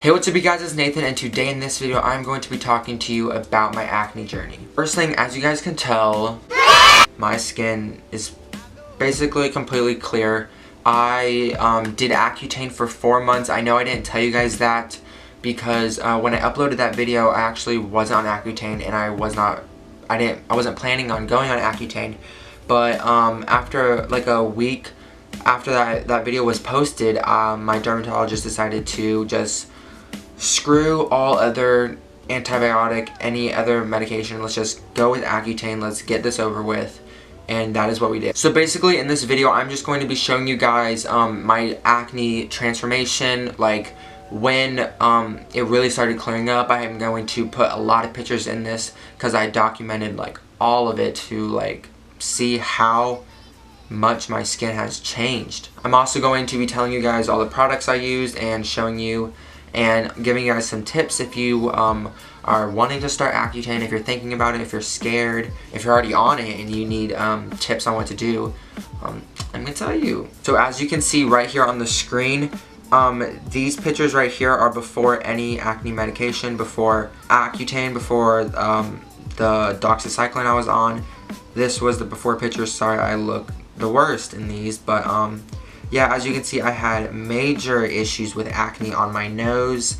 Hey, what's up you guys, it's Nathan, and today in this video I'm going to be talking to you about my acne journey. First thing, as you guys can tell, my skin is basically completely clear. I did Accutane for 4 months. I know I didn't tell you guys that because when I uploaded that video I actually wasn't on Accutane, and I wasn't planning on going on Accutane. But after like a week after that video was posted, my dermatologist decided to just screw all other antibiotic, any other medication. Let's just go with Accutane. Let's get this over with. And that is what we did. So basically in this video I'm just going to be showing you guys my acne transformation, like when it really started clearing up. I am going to put a lot of pictures in this because I documented like all of it to like see how much my skin has changed. I'm also going to be telling you guys all the products I used and showing you and giving you guys some tips if you are wanting to start Accutane, if you're thinking about it, if you're scared, if you're already on it and you need tips on what to do. I'm going to tell you. So as you can see right here on the screen, these pictures right here are before any acne medication, before Accutane, before the doxycycline I was on. This was the before picture. Sorry, I look the worst in these, but yeah, as you can see, I had major issues with acne on my nose.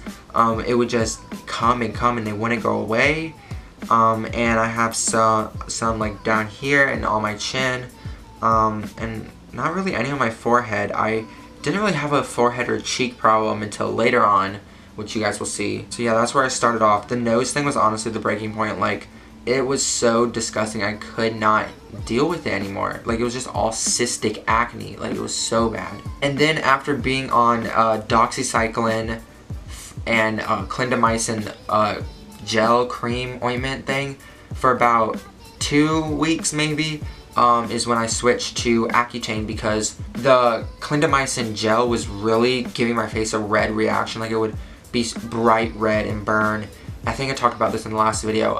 It would just come and they wouldn't go away. And I have some like down here and on my chin, and not really any on my forehead. I didn't really have a forehead or cheek problem until later on, which you guys will see. So yeah, that's where I started off. The nose thing was honestly the breaking point. Like, it was so disgusting. I could not deal with it anymore. Like, it was just all cystic acne. Like, it was so bad. And then after being on doxycycline and clindamycin gel cream ointment thing for about 2 weeks maybe, is when I switched to Accutane, because the clindamycin gel was really giving my face a red reaction. Like, it would be bright red and burn. I think I talked about this in the last video.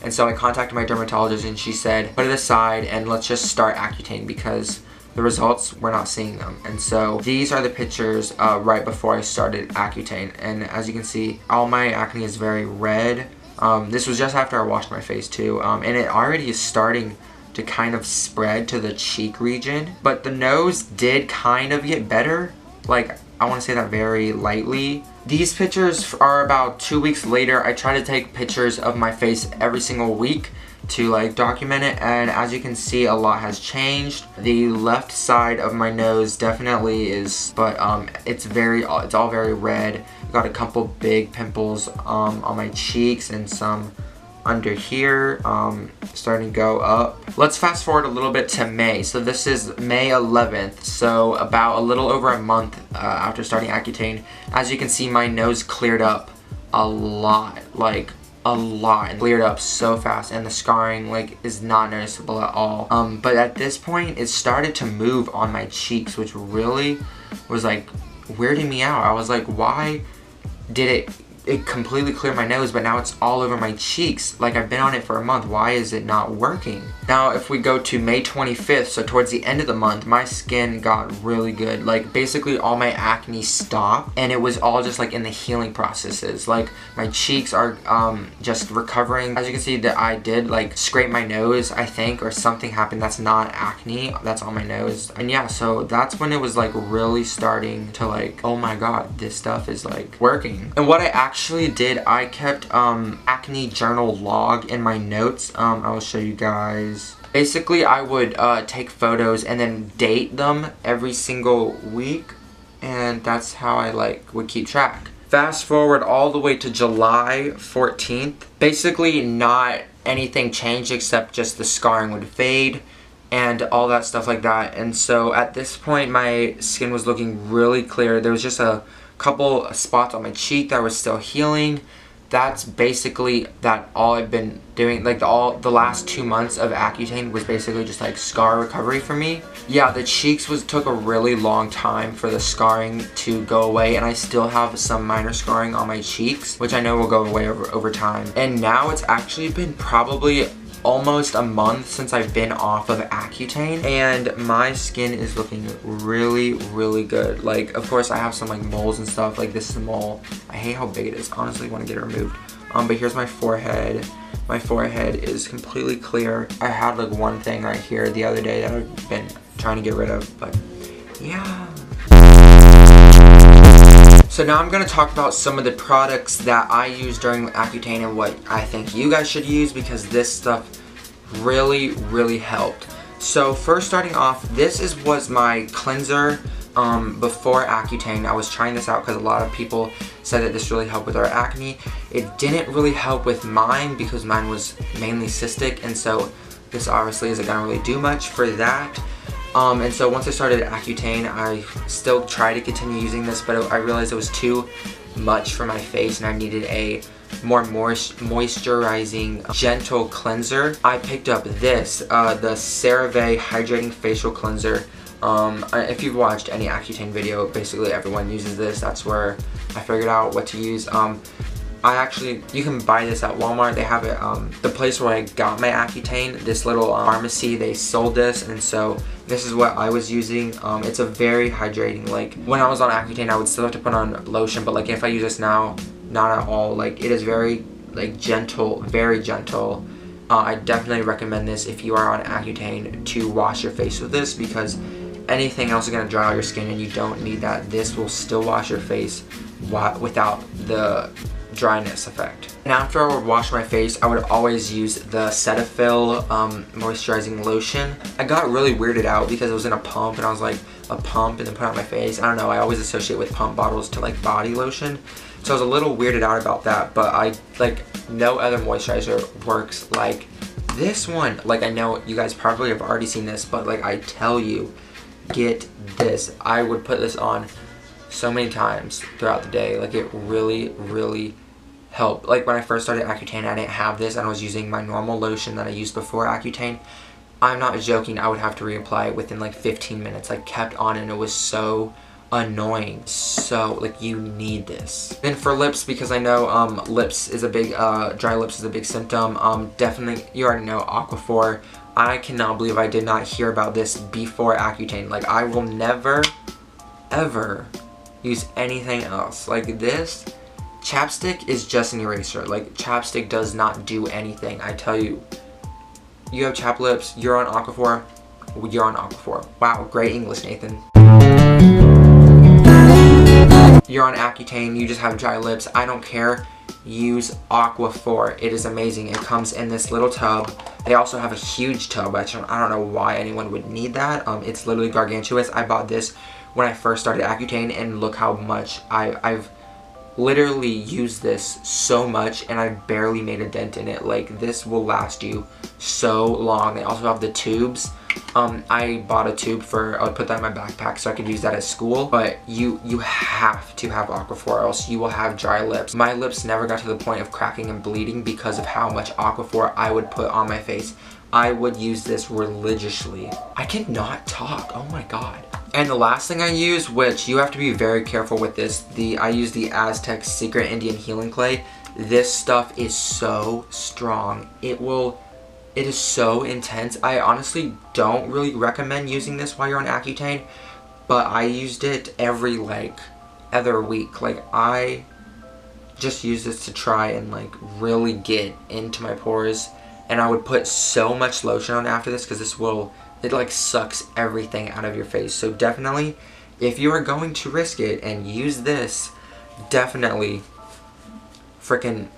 And so I contacted my dermatologist and she said, put it aside and let's just start Accutane because the results, we're not seeing them. And so these are the pictures right before I started Accutane. And as you can see, all my acne is very red. This was just after I washed my face too. And it already is starting to kind of spread to the cheek region. But the nose did kind of get better. Like, I want to say that very lightly. These pictures are about 2 weeks later. I try to take pictures of my face every single week to like document it, and as you can see, a lot has changed. The left side of my nose definitely is, but it's all very red. I got a couple big pimples on my cheeks and some under here, starting to go up. Let's fast forward a little bit to May. So this is May 11th, so about a little over a month after starting Accutane. As you can see, my nose cleared up a lot, like a lot, and cleared up so fast, and the scarring like is not noticeable at all. But at this point it started to move on my cheeks, which really was like weirding me out. I was like, why did it completely cleared my nose, but now it's all over my cheeks? Like, I've been on it for a month. Why is it not working? Now, if we go to May 25th, so towards the end of the month, my skin got really good. Like, basically all my acne stopped, and it was all just like in the healing processes. Like, my cheeks are just recovering. As you can see, that I did like scrape my nose, I think, or something happened. That's not acne, that's on my nose. And yeah, so that's when it was like really starting to like, oh my god, this stuff is like working. And what I actually did, I kept acne journal log in my notes. I will show you guys. Basically, I would take photos and then date them every single week, and that's how I like would keep track. Fast forward all the way to July 14th. Basically, not anything changed except just the scarring would fade and all that stuff like that. And so at this point, my skin was looking really clear. There was just a couple spots on my cheek that were still healing. That's basically all I've been doing. Like the last 2 months of Accutane was basically just like scar recovery for me. Yeah, the cheeks took a really long time for the scarring to go away, and I still have some minor scarring on my cheeks, which I know will go away over time. And now it's actually been probably almost a month since I've been off of Accutane, and my skin is looking really, really good. Like, of course, I have some like moles and stuff. Like, this is a mole. I hate how big it is. Honestly, I want to get it removed. But here's my forehead. My forehead is completely clear. I had like one thing right here the other day that I've been trying to get rid of, but yeah. So now I'm going to talk about some of the products that I use during Accutane and what I think you guys should use, because this stuff really, really helped. So first, starting off, this was my cleanser before Accutane. I was trying this out because a lot of people said that this really helped with our acne. It didn't really help with mine because mine was mainly cystic, and so this obviously isn't going to really do much for that. And so once I started Accutane, I still tried to continue using this, but I realized it was too much for my face and I needed a more moisturizing, gentle cleanser. I picked up this, the CeraVe Hydrating Facial Cleanser. If you've watched any Accutane video, basically everyone uses this. That's where I figured out what to use. You can buy this at Walmart. They have it, the place where I got my Accutane, this little pharmacy, they sold this, and so this is what I was using. It's a very hydrating, like, when I was on Accutane, I would still have to put on lotion, but like if I use this now, not at all. Like, it is very, like, gentle, very gentle. I definitely recommend this if you are on Accutane to wash your face with this, because anything else is going to dry out your skin and you don't need that. This will still wash your face without the dryness effect. And after I would wash my face, I would always use the Cetaphil moisturizing lotion. I got really weirded out because it was in a pump, and I was like, a pump and then put it on my face? I don't know, I always associate with pump bottles to like body lotion. So I was a little weirded out about that, but no other moisturizer works like this one. Like, I know you guys probably have already seen this, but like, I tell you, get this. I would put this on so many times throughout the day. Like, it really, really helped. Like, when I first started Accutane, I didn't have this, and I was using my normal lotion that I used before Accutane. I'm not joking, I would have to reapply it within like 15 minutes. Like, kept on, and it was so annoying. So, like, you need this. Then for lips, because I know lips is a big, dry lips is a big symptom, definitely, you already know, Aquaphor. I cannot believe I did not hear about this before Accutane. Like, I will never, ever use anything else. Like, this chapstick is just an eraser. Like, chapstick does not do anything. I tell you, you have chapped lips, you're on Aquaphor, you're on Aquaphor. Wow, great English, Nathan. You're on Accutane, you just have dry lips, I don't care. Use Aquaphor. It is amazing. It comes in this little tub. They also have a huge tub. I don't know why anyone would need that. It's literally gargantuous. I bought this when I first started Accutane, and look how much I've literally used this so much, and I barely made a dent in it. Like, this will last you so long. They also have the tubes. I bought a tube I would put that in my backpack so I could use that at school, but you have to have Aquaphor or else you will have dry lips. My lips never got to the point of cracking and bleeding because of how much Aquaphor I would put on my face. I would use this religiously. I cannot talk, oh my god. And the last thing I use, which you have to be very careful with this, I use the Aztec Secret Indian Healing Clay. This stuff is so strong. It is so intense. I honestly don't really recommend using this while you're on Accutane, but I used it every other week. Like, I just use this to try and like really get into my pores, and I would put so much lotion on after this because it like sucks everything out of your face. So definitely, if you are going to risk it and use this, definitely freaking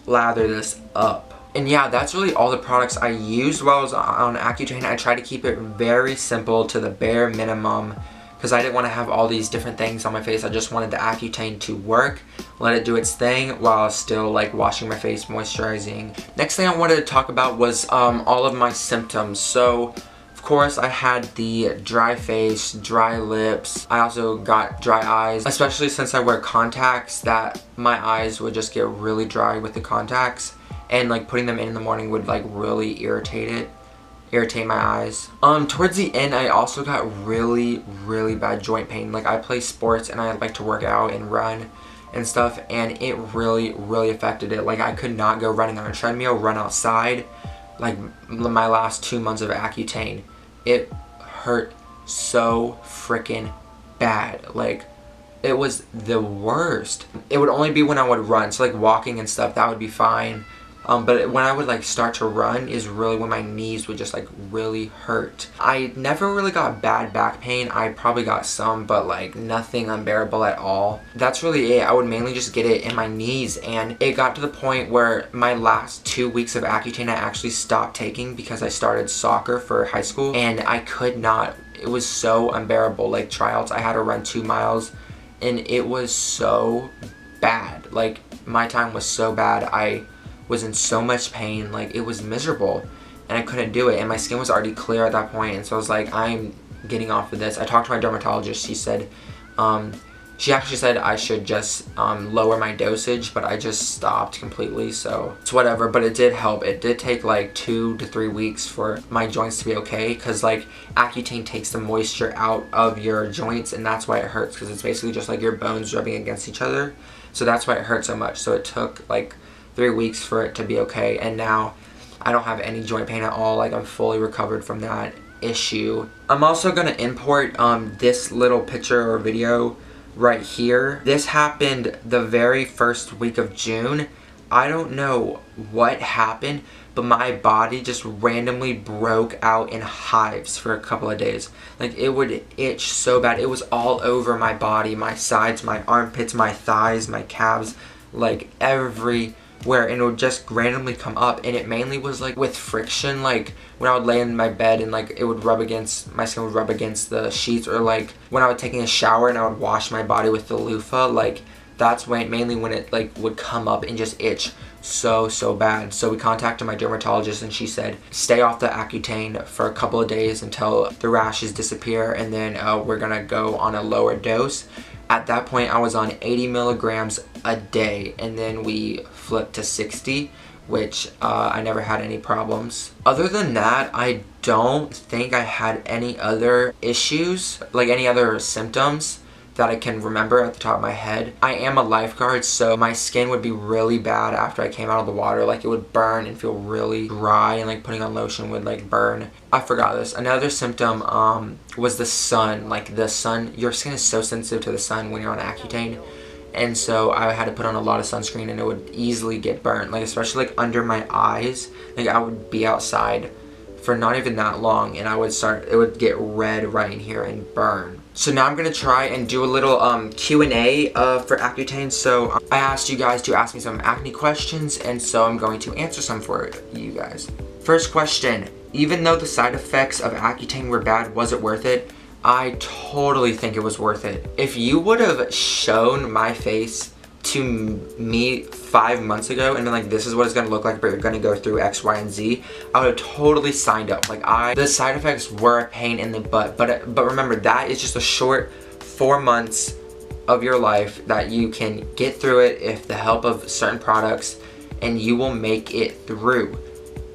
lather this up. And yeah, that's really all the products I used while I was on Accutane. I tried to keep it very simple to the bare minimum because I didn't want to have all these different things on my face. I just wanted the Accutane to work, let it do its thing while still like washing my face, moisturizing. Next thing I wanted to talk about was all of my symptoms. So of course I had the dry face, dry lips. I also got dry eyes, especially since I wear contacts, that my eyes would just get really dry with the contacts. And like putting them in the morning would like really irritate my eyes. Towards the end, I also got really, really bad joint pain. Like, I play sports and I like to work out and run and stuff, and it really, really affected it. Like, I could not go running on a treadmill, run outside. like my last 2 months of Accutane, it hurt so freaking bad. Like, it was the worst. It would only be when I would run, so like walking and stuff, that would be fine. But when I would like start to run is really when my knees would just like really hurt. I never really got bad back pain. I probably got some, but like nothing unbearable at all. That's really it. I would mainly just get it in my knees, and it got to the point where my last 2 weeks of Accutane I actually stopped taking because I started soccer for high school, and I could not. It was so unbearable. Like tryouts, I had to run 2 miles, and it was so bad. Like my time was so bad. I was in so much pain, like it was miserable, and I couldn't do it, and my skin was already clear at that point, and so I was like, I'm getting off of this. I talked to my dermatologist. She said, she actually said I should just lower my dosage, but I just stopped completely, so it's whatever. But it did help. It did take like 2 to 3 weeks for my joints to be okay, because like Accutane takes the moisture out of your joints, and that's why it hurts, because it's basically just like your bones rubbing against each other, so that's why it hurt so much. So it took like 3 weeks for it to be okay, and now I don't have any joint pain at all. Like I'm fully recovered from that issue. I'm also gonna import this little picture or video right here. This happened the very first week of June. I don't know what happened, but my body just randomly broke out in hives for a couple of days. Like it would itch so bad. It was all over my body, my sides, my armpits, my thighs, my calves, like everywhere, and it would just randomly come up, and it mainly was like with friction, like when I would lay in my bed and like it would rub against, my skin would rub against the sheets, or like when I was taking a shower and I would wash my body with the loofah, like that's when mainly when it like would come up and just itch so bad. So we contacted my dermatologist, and she said stay off the Accutane for a couple of days until the rashes disappear, and then we're gonna go on a lower dose. At that point I was on 80 milligrams a day, and then we flipped to 60, which I never had any problems. Other than that, I don't think I had any other issues, like any other symptoms that I can remember at the top of my head. I am a lifeguard, so my skin would be really bad after I came out of the water. Like it would burn and feel really dry, and like putting on lotion would like burn. I forgot this. Another symptom was the sun. Like the sun, your skin is so sensitive to the sun when you're on Accutane. And so I had to put on a lot of sunscreen, and it would easily get burnt. Like especially like under my eyes. Like I would be outside for not even that long, and it would get red right in here and burn. So now I'm gonna try and do a little Q&A for Accutane. So I asked you guys to ask me some acne questions, and so I'm going to answer some for you guys. First question: even though the side effects of Accutane were bad, was it worth it? I totally think it was worth it. If you would have shown my face to me 5 months ago and been like, this is what it's gonna look like, but you're gonna go through X, Y, and Z, I would have totally signed up. Like the side effects were a pain in the butt, but remember, that is just a short 4 months of your life that you can get through it with the help of certain products, and you will make it through,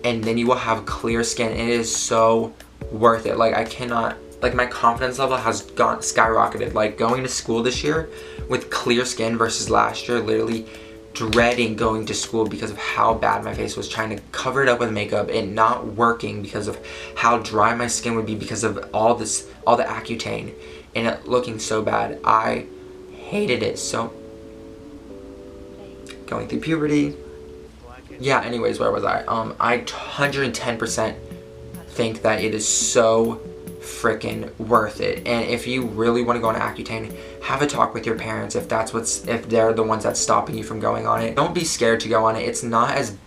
and then you will have clear skin. It is so worth it. Like I cannot, like my confidence level has gone skyrocketed. Like going to school this year with clear skin versus last year, literally dreading going to school because of how bad my face was, trying to cover it up with makeup and not working because of how dry my skin would be because of all the Accutane, and it looking so bad. I hated it. So going through puberty. Yeah, anyways, where was I? I 110% think that it is so freaking worth it. And if you really want to go on Accutane, have a talk with your parents if they're the ones that's stopping you from going on it. Don't be scared to go on it. It's not as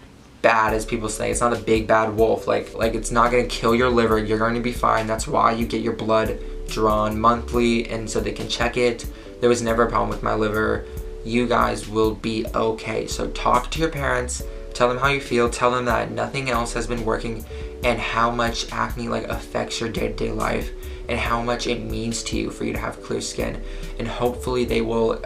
bad as people say. It's not a big bad wolf. Like it's not gonna kill your liver. You're going to be fine. That's why you get your blood drawn monthly, and so they can check it. There was never a problem with my liver. You guys will be okay. So talk to your parents, tell them how you feel, tell them that nothing else has been working, and how much acne like affects your day-to-day life, and how much it means to you for you to have clear skin. And hopefully they will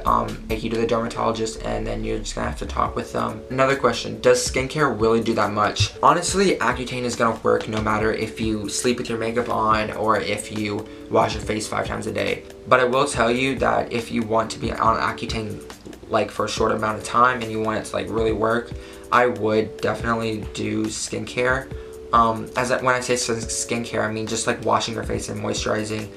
take you to the dermatologist, and then you're just gonna have to talk with them. Another question: does skincare really do that much? Honestly, Accutane is gonna work no matter if you sleep with your makeup on or if you wash your face 5 times a day. But I will tell you that if you want to be on Accutane like for a short amount of time and you want it to like really work, I would definitely do skincare. when I say skincare, I mean just like washing your face and moisturizing.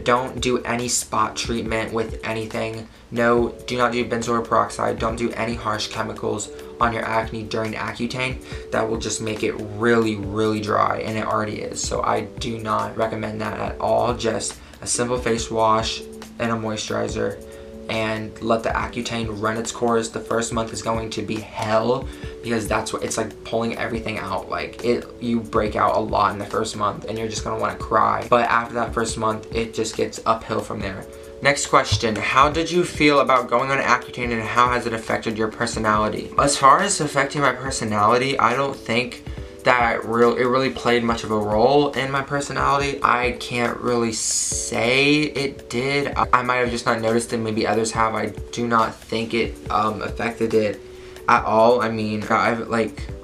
Don't do any spot treatment with anything. No, do not do benzoyl peroxide. Don't do any harsh chemicals on your acne during Accutane. That will just make it really, really dry, and it already is. So I do not recommend that at all. Just a simple face wash and a moisturizer, and let the Accutane run its course. The first month is going to be hell, because that's what it's like, pulling everything out. Like you break out a lot in the first month and you're just gonna want to cry. But after that first month, it just gets uphill from there. Next question, how did you feel about going on Accutane, and how has it affected your personality? As far as affecting my personality, I don't think that it really played much of a role in my personality. I can't really say it did. I might have just not noticed it, maybe others have. I do not think it affected it at all. I mean, I've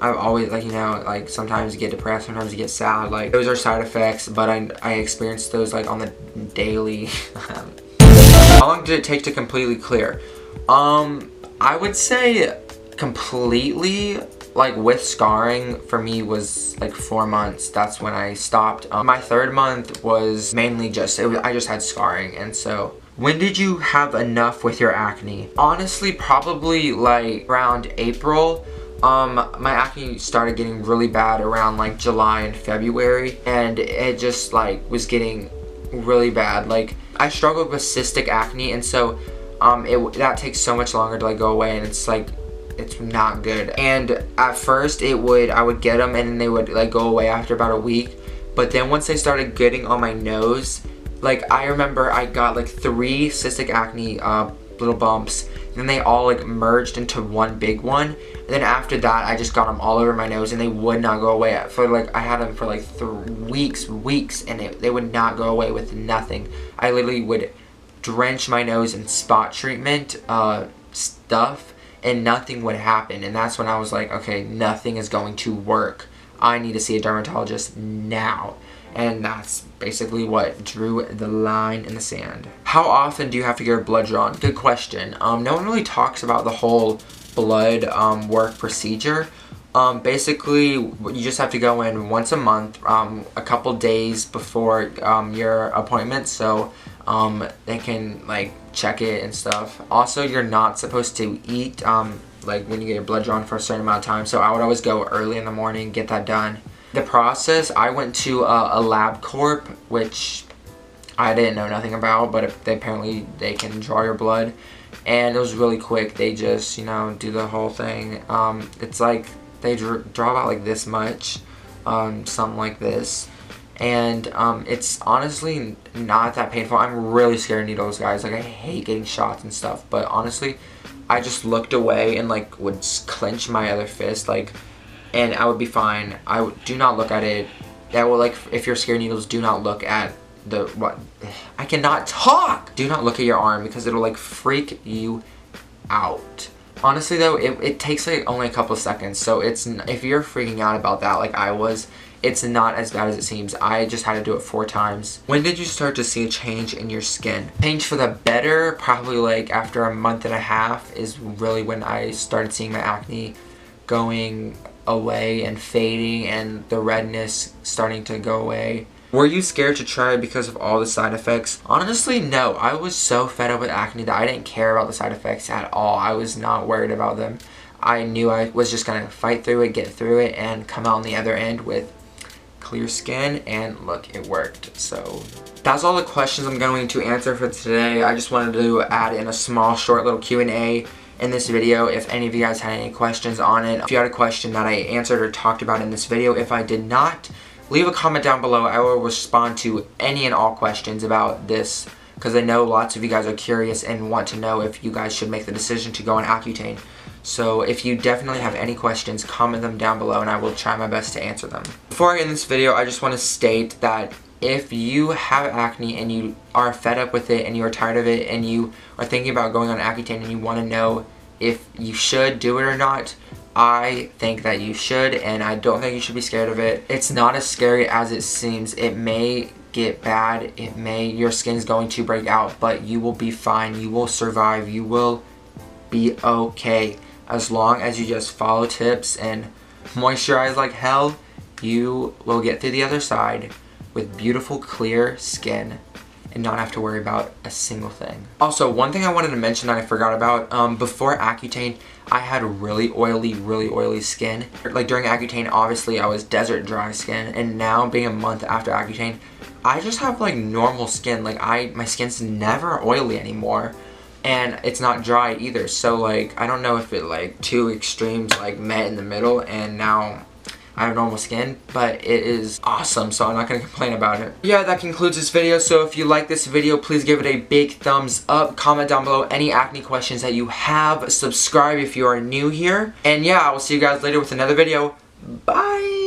always, like, you know, like sometimes you get depressed, sometimes you get sad. Like, those are side effects, but I experience those like on the daily. How long did it take to completely clear? I would say completely, like with scarring, for me was like 4 months. That's when I stopped. My third month was mainly just, I just had scarring. And so, when did you have enough with your acne? Honestly, probably like around April. My acne started getting really bad around like July and February, and it just like was getting really bad. Like, I struggled with cystic acne, and so that takes so much longer to like go away, and it's like, it's not good. And at first I would get them and then they would like go away after about a week. But then once they started getting on my nose, like I remember I got like 3 cystic acne little bumps, and then they all like merged into one big one. And then after that, I just got them all over my nose, and they would not go away. For like, I had them for like weeks, and they would not go away with nothing. I literally would drench my nose in spot treatment stuff, and nothing would happen. And that's when I was like, okay, nothing is going to work. I need to see a dermatologist now. And that's basically what drew the line in the sand. How often do you have to get your blood drawn? Good question. No one really talks about the whole blood work procedure. Basically, you just have to go in once a month, a couple days before your appointment, so they can like check it and stuff. Also, you're not supposed to eat like when you get your blood drawn for a certain amount of time, so I would always go early in the morning, get that done. The process, I went to a LabCorp, which I didn't know nothing about, but apparently they can draw your blood, and it was really quick. They just, you know, do the whole thing. It's like they draw about like this much, something like this, and it's honestly not that painful. I'm really scared of needles, guys. Like, I hate getting shots and stuff, but honestly, I just looked away and like would clench my other fist, like, and I would be fine. Do not look at it. That will, like, if you're scared of needles, do not look at I cannot talk! Do not look at your arm, because it'll like freak you out. Honestly though, it takes like only a couple of seconds, so if you're freaking out about that like I was, it's not as bad as it seems. I just had to do it 4 times. When did you start to see a change in your skin? Change for the better, probably like after a month and a half is really when I started seeing my acne going away and fading, and the redness starting to go away. Were you scared to try it because of all the side effects? Honestly, no. I was so fed up with acne that I didn't care about the side effects at all. I was not worried about them. I knew I was just gonna fight through it, get through it, and come out on the other end with clear skin, and look, it worked. So that's all the questions I'm going to answer for today. I just wanted to add in a small, short little Q&A in this video. If any of you guys had any questions on it, if you had a question that I answered or talked about in this video, if I did not, leave a comment down below. I will respond to any and all questions about this, because I know lots of you guys are curious and want to know if you guys should make the decision to go on Accutane. So if you definitely have any questions, comment them down below and I will try my best to answer them. Before I end this video, I just want to state that if you have acne and you are fed up with it and you are tired of it and you are thinking about going on Accutane and you want to know if you should do it or not, I think that you should, and I don't think you should be scared of it. It's not as scary as it seems. It may get bad, your skin's going to break out, but you will be fine. You will survive. You will be okay. As long as you just follow tips and moisturize like hell, you will get through the other side with beautiful, clear skin and not have to worry about a single thing. Also, one thing I wanted to mention that I forgot about, before Accutane, I had really oily skin. Like during Accutane, obviously I was desert dry skin, and now being a month after Accutane, I just have like normal skin. Like my skin's never oily anymore, and it's not dry either. So like, I don't know if it like two extremes like met in the middle and now I have normal skin, but it is awesome, so I'm not gonna complain about it. Yeah, that concludes this video. So if you like this video, please give it a big thumbs up. Comment down below any acne questions that you have. Subscribe if you are new here. And yeah, I will see you guys later with another video. Bye!